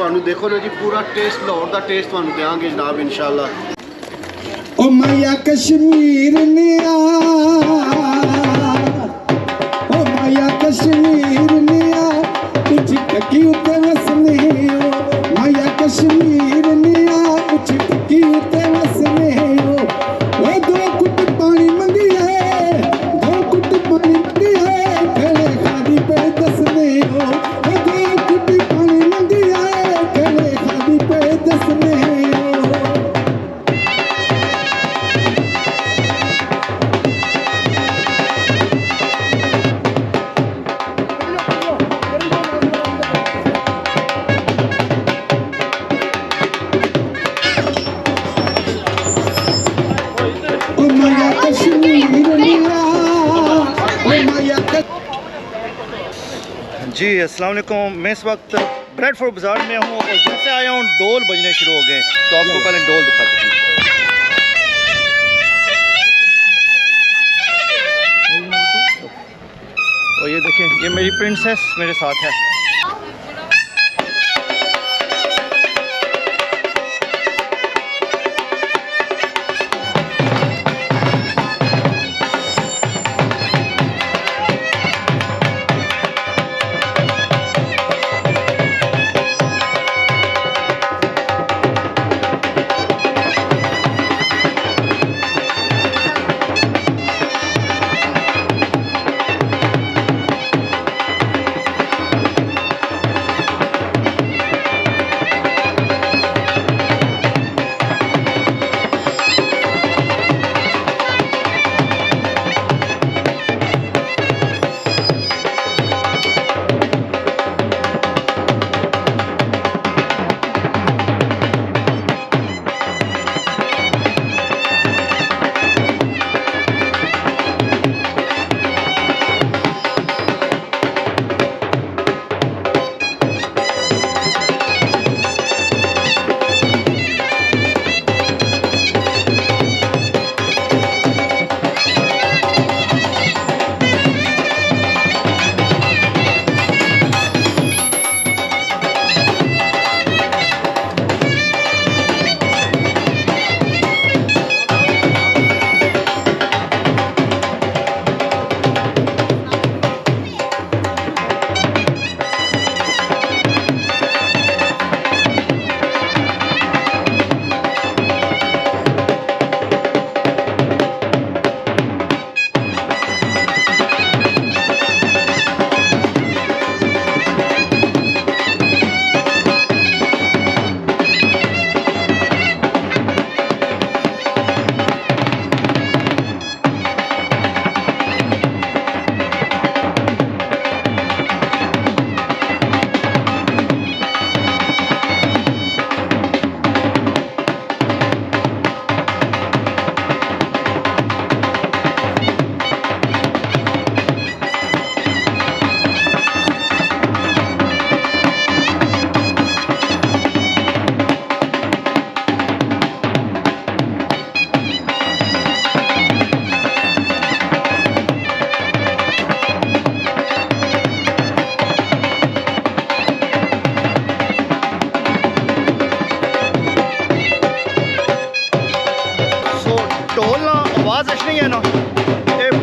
ਤੁਹਾਨੂੰ देखो ना जी पूरा टेस्ट लाहौर का टेस्ट ਤੁਹਾਨੂੰ देंगे जनाब इंशाल्लाह। ओ माया कश्मीर ने ओ माया कश्मीर ने कुछ टकी उते वसने हो माया कश्मीर ने कुछ टकी उते वसने हो ओ दो कुट पानी मंगी है दो कुट पानी मंगी है खेले खादी पे दसने हो ओ दो कुट पानी मंगी है खेले खादी पे दसने हो। जी अस्सलाम वालेकुम। मैं इस वक्त ब्रैडफोर्ड बाज़ार में हूँ और जैसे आया हूँ ढोल बजने शुरू हो गए, तो आपको पहले ढोल दिखाते हैं। और ये देखें, ये मेरी प्रिंसेस मेरे साथ है।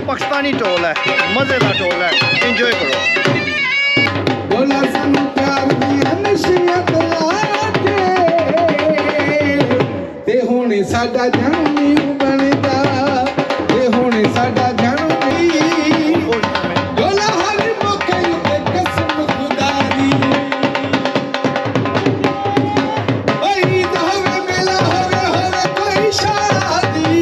पाकिस्तानी टोल है, मजेदार टोल है, एंजॉय करो। बोला सानू प्यार दी नसीहत लाके ते हुणे साडा जन्म नहीं बनदा ते हुणे साडा जन्म नहीं बोला हर मौके ते कसम खुदा दी ओए ईद होवे मेला होवे कोई शादी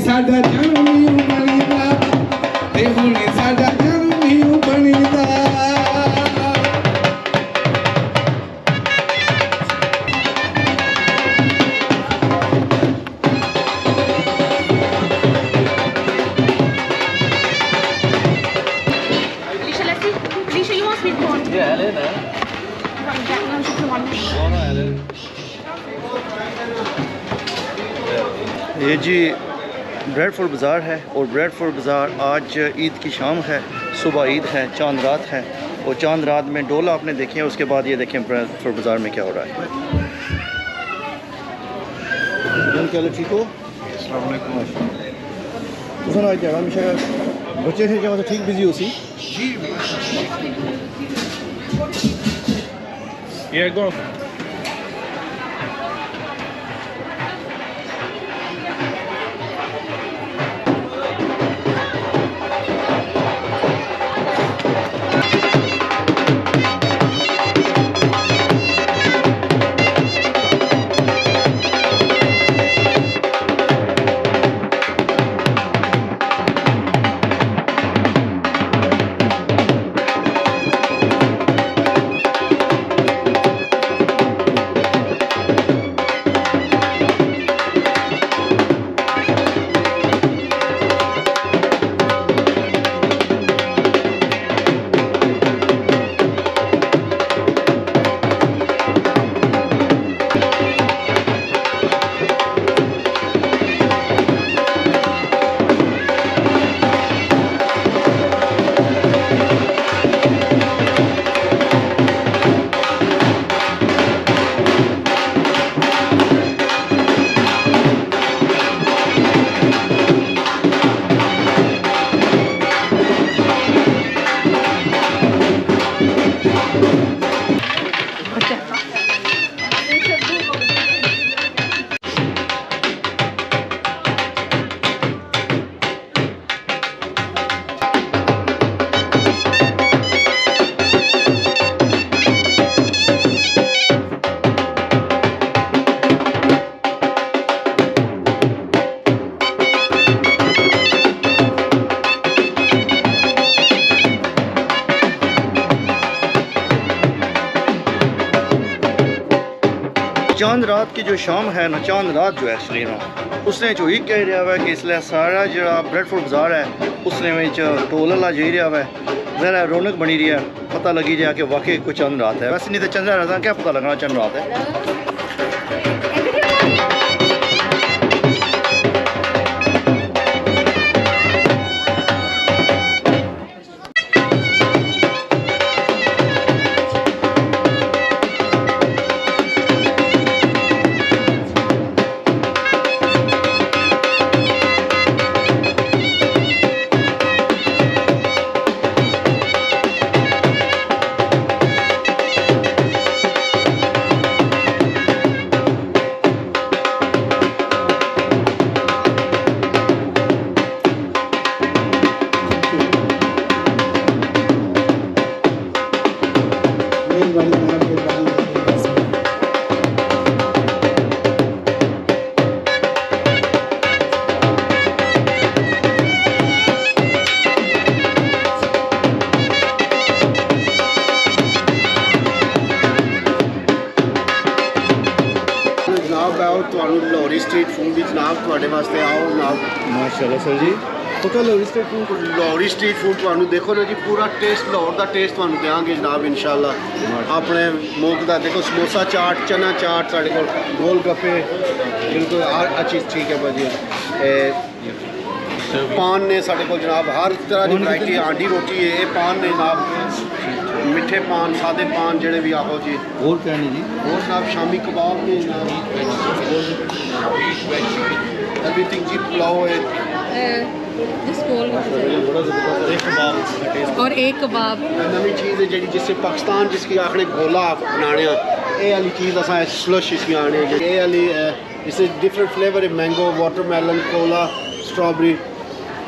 साडा जन्म नहीं बनदा ते हुणे साडा जन्म नहीं बनदा। Alicia, you want sweet corn? Yeah, Helena. One, Jack, no, just the one. Oh, no, Helena. ये जी ब्रैडफोर्ड बाज़ार है और ब्रैडफोर्ड बाज़ार आज ईद की शाम है, सुबह ईद है, चांद रात है और चांद रात में डोल आपने देखे हैं। उसके बाद ये देखें ब्रैडफोर्ड बाज़ार में क्या हो रहा है। क्या ठीक हो? हमेशा बच्चे थे जहाँ ठीक बिजी हो सी Yeah, go. चांद रात की जो शाम है ना, चांद रात जो है एक्चुअली ना, उसने जो ही कह रहा है कि इसलिए सारा जो ब्रैडफोर्ड बाज़ार है उसने में टोल ला जा रहा है, ज़रा रौनक बनी रही है, पता लगी जाए कि वाकई कोई चांद रात है। वैसे नहीं तो चंद्र रात क्या पता लगना चांद रात है। लाहौरी स्ट्रीट फूड भी जनाब थोड़े वास्ते आओ जनाब। माशाल्लाह सर जी, पता Lahori street food, Lahori street food तुहानू देखो ना जी, पूरा टेस्ट लाहौर का टेस्ट तुहानू देंगे जनाब इंशाल्लाह। अपने मुल्क का देखो समोसा चाट, चना चाट, साढ़े को गोल गप्पे, बिल्कुल हर चीज़ ठीक है भाजी। पान ने साढ़े को जनाब हर तरह की वैरायटी, आंडी रोटी है, ये पान ने जनाब, मिठे पान, सादे पान जड़े भी आहो जी। और क्या नहीं जी, और जनाब शामी कबाब ने जनाब, एवरीथिंग जी, पुलाव है और एक कबाब। नवी चीज़ है जी, जिससे पाकिस्तान जिसकी आखने गोला बनाने, ये वाली चीज़ असा स्लश इसकी आने, ये वाली इससे डिफरेंट फ्लेवर है, मैंगो, वाटरमेलन, कोला, स्ट्रॉबेरी,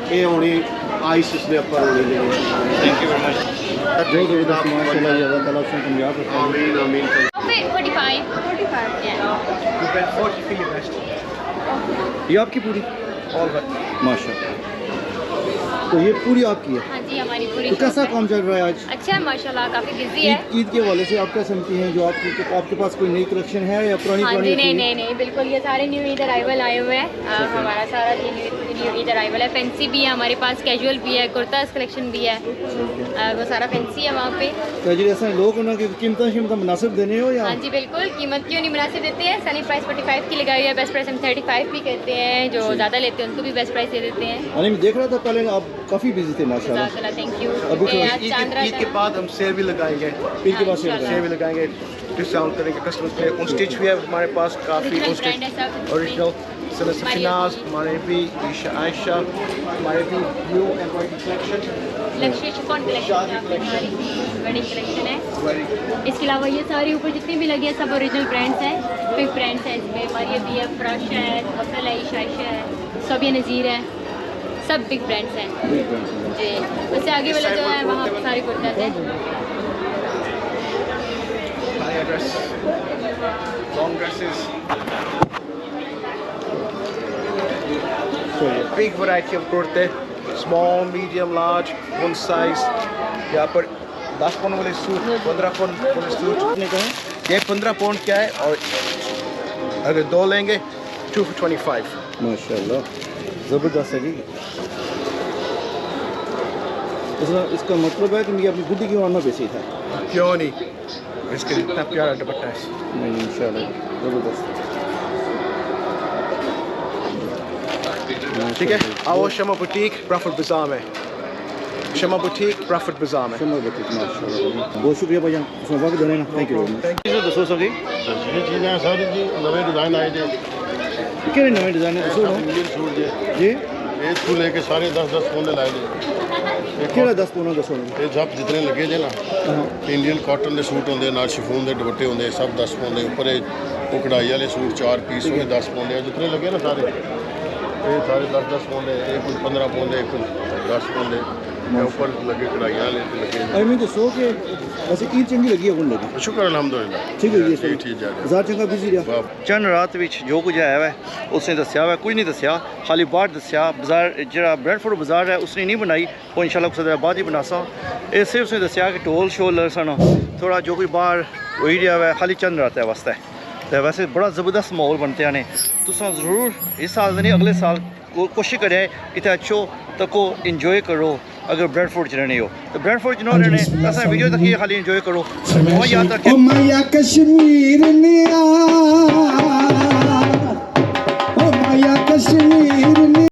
ये होनी आइस इसमें ऊपर होनी। Thank you very much. आमीन आमीन। 45 ये आपकी पूरी माशाल्लाह, तो ये पूरी आपकी है? हाँ जी, हमारी पूरी। तो कैसा काम चल रहा है आज? अच्छा है माशाल्लाह, काफ़ी बिजी है। ईद के हवाले से आप क्या समझती हैं, जो आपके पास कोई नई कलेक्शन है या पुरानी? हाँ जी, नहीं, बिल्कुल, ये सारे न्यू ईद अराइवल आए हुए हैं। हमारा सारा new Eid new Eid arrival है। फैंसी भी है हमारे पास, कैजुअल भी है, कुर्ताज कलेक्शन भी है, वो सारा फैंसी है वहाँ पे। तो जी ऐसा लोग उन्होंने की कीमत मुनासिब देने हो या? हाँ जी बिल्कुल, कीमत क्यों नहीं मुनासिब देते हैं। सेलिंग प्राइस 45 की लगाई है, बेस्ट प्राइस हम 35 भी कहते हैं। जो ज़्यादा लेते हैं उनको भी बेस्ट प्राइस दे देते हैं। मैं देख रहा था पहले आप काफ़ी बिजी थे माशाल्लाह। Thank you. अभी तो ईद के बाद हम सेल भी लगाएंगे, ईद के बाद सेल भी लगाएंगे, डिस्काउंट करेंगे कस्टमर्स पे। उन स्टिच भी है हमारे पास काफ़ी, उन स्टिच ओरिजिनल सफिनाज हमारे भी, आयशा हमारे भी, न्यू एम्ब्रॉयडरी कलेक्शन, लक्ष्य शिफॉन कलेक्शन वेडिंग कलेक्शन है। इसके अलावा ये सारे ऊपर जितने भी लगे हैं सब ओरिजिनल ब्रांड्स हैं, बिग ब्रांड्स हैं। इसमें हमारी अभी है फ्रश है, मसल है, शाइशा है, सबिया नज़ीर है, सब बिग ब्रांड्स हैं जी। उससे आगे वाला जो है वहाँ पर सारे कुर्ताज हैं। Dress, long dresses, big variety of कुर्ते, small, medium, large, one size. यहाँ पर 10 पाउंड वाले सूट, 15 पाउंड वाले सूट, ये 15 पाउंड क्या है, और अगर 2 लेंगे 2 for 25। माशाल्लाह ज़बरदस्त है जी। इसका मतलब है कि मुझे अपनी बुढ़ी की वाना बेची था। क्यों नहीं, इसके इतना प्यारा दुपट्टा है। नहीं इंशाल्लाह ज़बरदस्त। ठीक है, आओ शमा बुटीक ब्राडफोर्ड बाजार में, शमा बुटीक ब्राडफोर्ड बाजार में। शमा बुटीक माशाल्लाह, बहुत शुक्रिया भाईजान, उसमें वक्त देने ना। Thank you very much. Thank you दसो सकी ये चीज़ें सारी जी नवे डिज़ाइन आए जे, किहड़े नवे डिज़ाइन है दसो इंडियन सूट जे, जी ये इसको लेके सारे 10-10 पौंदे लाए जे। किहड़ा 10 पौना दसो ये सब जितने लगे जे ना, इंडियन कॉटन के सूट होंगे, नाल शिफोन के दुपट्टे होंगे, सब 10 पौंदे। उपर वो कढ़ाई वाले सूट 4 पीस हुए 10 पौंदे, जितने लगे ना सारे, ये सारे 10-10 पौंदे, ये कुछ 15 पौंदे, कुछ 10 पौंदे, ऊपर लगे कढ़ाई वाले लगे। अरे मैं दसो कि वैसे ईद चंगी लगी है कौन लगी? शुक्र अल्हम्दुलिल्लाह ठीक है जी, ठीक जा रहा बाजार चंगा बिजी रहा। चंद रात विच जो कुछ आया है उसने दसिया है, कुछ नहीं दसिया, खाली बाहर दसिया। बाजार जो ब्रैडफोर्ड बाजार है उसने नहीं बनाई, वो इंशाल्लाह कुछ बाद ही बनासा। ये सिर्फ उसने दसिया कि ढोल शोल सन थोड़ा जो कोई बाहर वही रहा है, खाली चंद रात है वास्ते। तो वैसे बड़ा ज़बरदस्त माहौल बनते हैं। तुम ज़रूर इस साल नहीं अगले साल कोशिश करें इतने अच्छो तको इंजॉय करो। अगर ब्रैडफोर्ड च रहने हो तो ब्रैडफोर्ड च न रहने असा वीडियो तक खाली इंजॉय करो। वहाँ याद रखें ओ माया कश्मीर ने आ